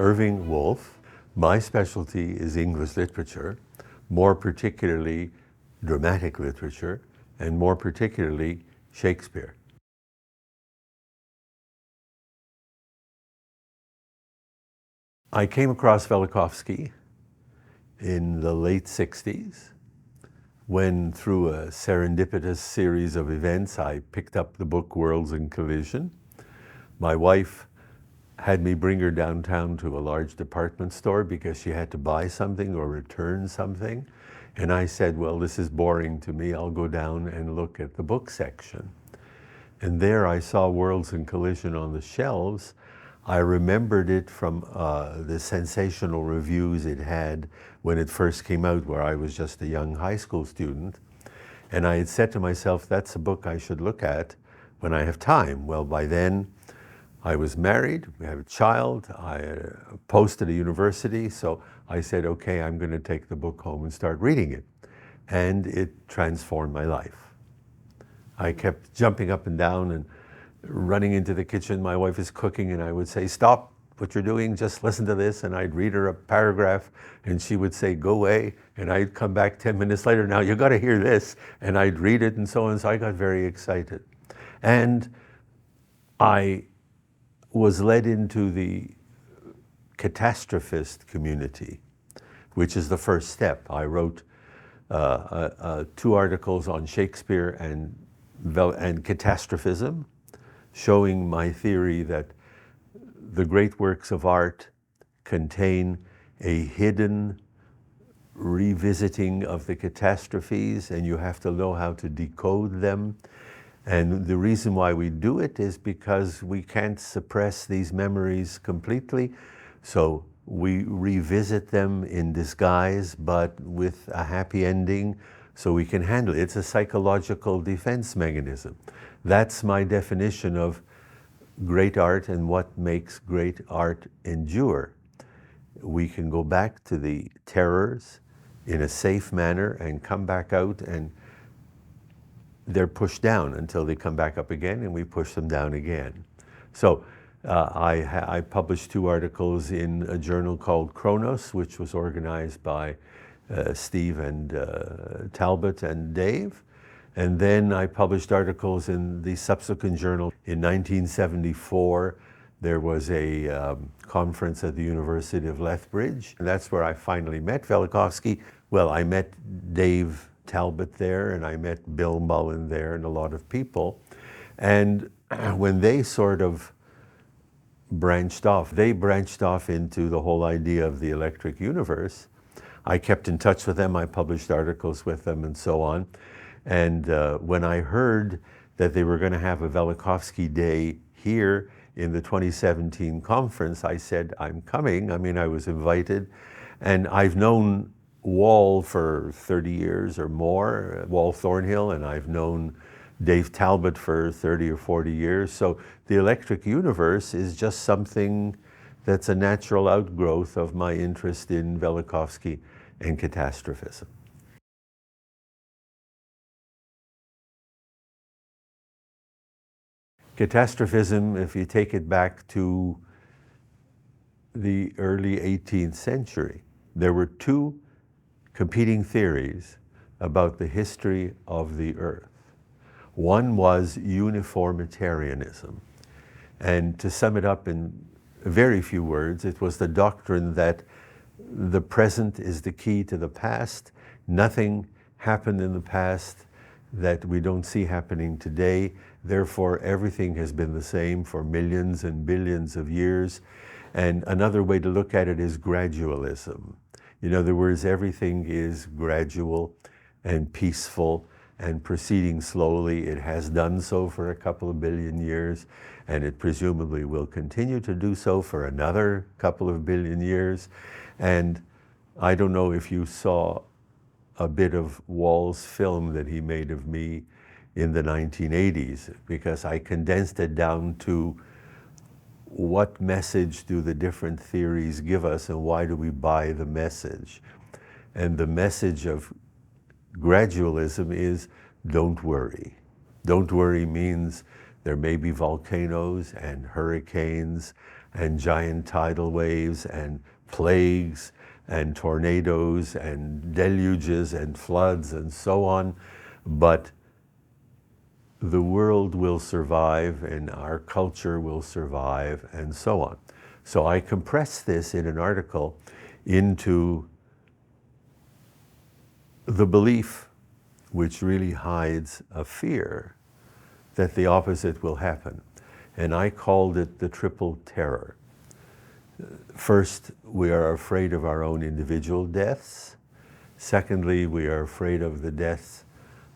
Irving, Wolfe. My specialty is English literature, more particularly dramatic literature, and more particularly Shakespeare. I came across Velikovsky in the late 60s when, through a serendipitous series of events, I picked up the book Worlds in Collision. My wife had me bring her downtown to a large department store because she had to buy something or return something. And I said, well, this is boring to me. I'll go down and look at the book section. And there I saw Worlds in Collision on the shelves. I remembered it from the sensational reviews it had when it first came out, where I was just a young high school student. And I had said to myself, that's a book I should look at when I have time. Well, by then, I was married, we had a child, I posted at a university, so I said, okay, I'm going to take the book home and start reading it. And it transformed my life. I kept jumping up and down and running into the kitchen. My wife is cooking and I would say, stop what you're doing, just listen to this. And I'd read her a paragraph and she would say, go away. And I'd come back 10 minutes later, now you got to hear this. And I'd read it and so on. So I got very excited. And I was led into the catastrophist community, which is the first step. I wrote 2 articles on Shakespeare and catastrophism, showing my theory that the great works of art contain a hidden revisiting of the catastrophes, and you have to know how to decode them. And the reason why we do it is because we can't suppress these memories completely. So we revisit them in disguise, but with a happy ending so we can handle it. It's a psychological defense mechanism. That's my definition of great art and what makes great art endure. We can go back to the terrors in a safe manner and come back out, and they're pushed down until they come back up again, and we push them down again. So I published 2 articles in a journal called Chronos, which was organized by Steve and Talbot and Dave. And then I published articles in the subsequent journal. In 1974, there was a conference at the University of Lethbridge. And that's where I finally met Velikovsky. Well, I met Dave Talbot there, and I met Bill Mullen there, and a lot of people. And when they sort of branched off into the whole idea of the electric universe. I kept in touch with them, I published articles with them and so on. And when I heard that they were going to have a Velikovsky Day here in the 2017 conference, I said, I'm coming. I mean, I was invited. And I've known Wall for 30 years or more, Wall Thornhill, and I've known Dave Talbot for 30 or 40 years. So the electric universe is just something that's a natural outgrowth of my interest in Velikovsky and catastrophism. Catastrophism, if you take it back to the early 18th century, there were 2 competing theories about the history of the Earth. One was Uniformitarianism. And to sum it up in very few words, it was the doctrine that the present is the key to the past. Nothing happened in the past that we don't see happening today. Therefore, everything has been the same for millions and billions of years. And another way to look at it is gradualism. In other words, everything is gradual and peaceful and proceeding slowly. It has done so for a couple of billion years, and it presumably will continue to do so for another couple of billion years. And I don't know if you saw a bit of Wall's film that he made of me in the 1980s, because I condensed it down to what message do the different theories give us and why do we buy the message? And the message of gradualism is don't worry. Don't worry means there may be volcanoes and hurricanes and giant tidal waves and plagues and tornadoes and deluges and floods and so on. But the world will survive and our culture will survive and so on. So I compress this in an article into the belief, which really hides a fear, that the opposite will happen. And I called it the triple terror. First, we are afraid of our own individual deaths. Secondly, we are afraid of the death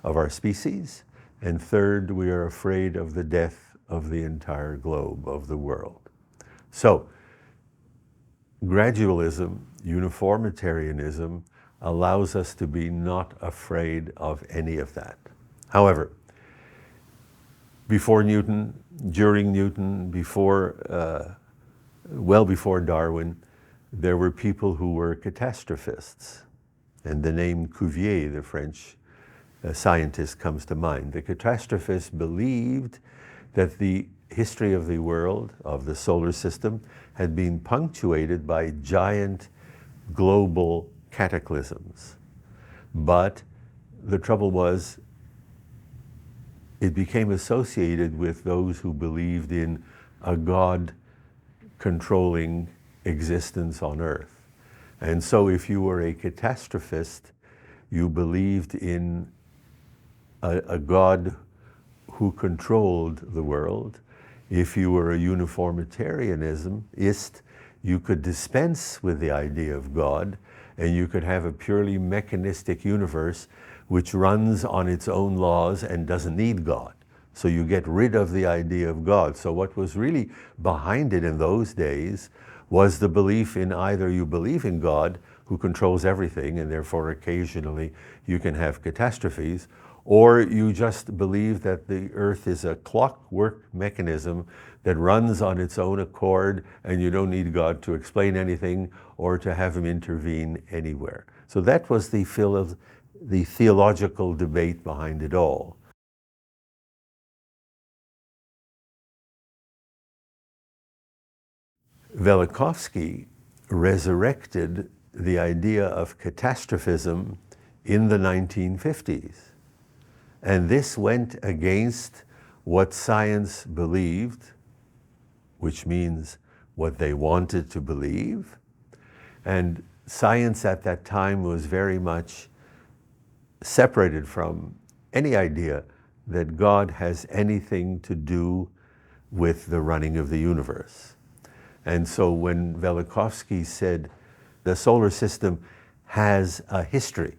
of our species. And third, we are afraid of the death of the entire globe, of the world. So, gradualism, uniformitarianism, allows us to be not afraid of any of that. However, before Newton, during Newton, well before Darwin, there were people who were catastrophists. And the name Cuvier, the French scientist, comes to mind. The catastrophists believed that the history of the world, of the solar system, had been punctuated by giant global cataclysms. But the trouble was, it became associated with those who believed in a God controlling existence on Earth. And so if you were a catastrophist, you believed in a God who controlled the world. If you were a uniformitarianist, you could dispense with the idea of God, and you could have a purely mechanistic universe which runs on its own laws and doesn't need God. So you get rid of the idea of God. So what was really behind it in those days was the belief in either you believe in God who controls everything, and therefore occasionally you can have catastrophes, or you just believe that the earth is a clockwork mechanism that runs on its own accord, and you don't need God to explain anything or to have him intervene anywhere. So that was the theological debate behind it all. Velikovsky resurrected the idea of catastrophism in the 1950s. And this went against what science believed, which means what they wanted to believe. And science at that time was very much separated from any idea that God has anything to do with the running of the universe. And so when Velikovsky said the solar system has a history,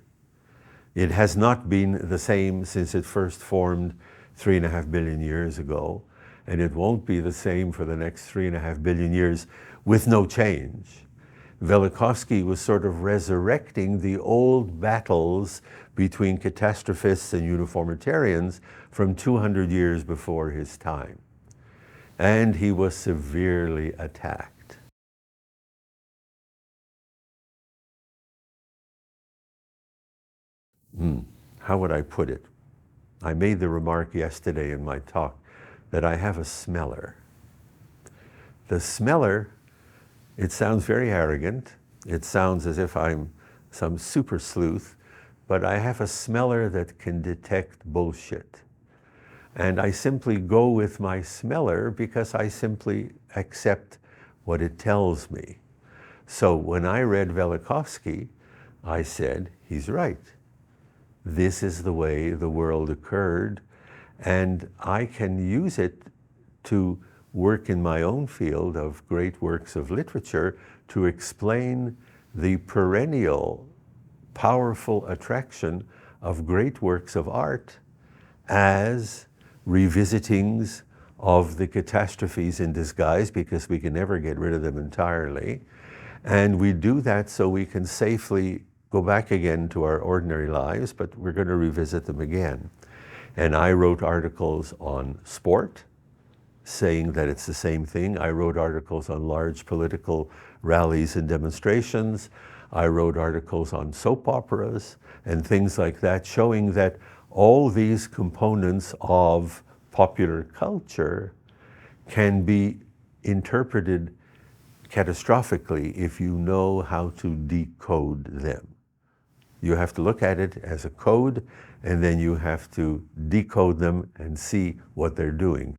it has not been the same since it first formed 3.5 billion years ago, and it won't be the same for the next 3.5 billion years with no change. Velikovsky was sort of resurrecting the old battles between catastrophists and uniformitarians from 200 years before his time. And he was severely attacked. How would I put it? I made the remark yesterday in my talk that I have a smeller. The smeller, it sounds very arrogant. It sounds as if I'm some super sleuth, but I have a smeller that can detect bullshit. And I simply go with my smeller because I simply accept what it tells me. So when I read Velikovsky, I said, he's right. This is the way the world occurred, and I can use it to work in my own field of great works of literature to explain the perennial, powerful attraction of great works of art as revisitings of the catastrophes in disguise, because we can never get rid of them entirely. And we do that so we can safely go back again to our ordinary lives, but we're going to revisit them again. And I wrote articles on sport, saying that it's the same thing. I wrote articles on large political rallies and demonstrations. I wrote articles on soap operas and things like that, showing that all these components of popular culture can be interpreted catastrophically if you know how to decode them. You have to look at it as a code, and then you have to decode them and see what they're doing.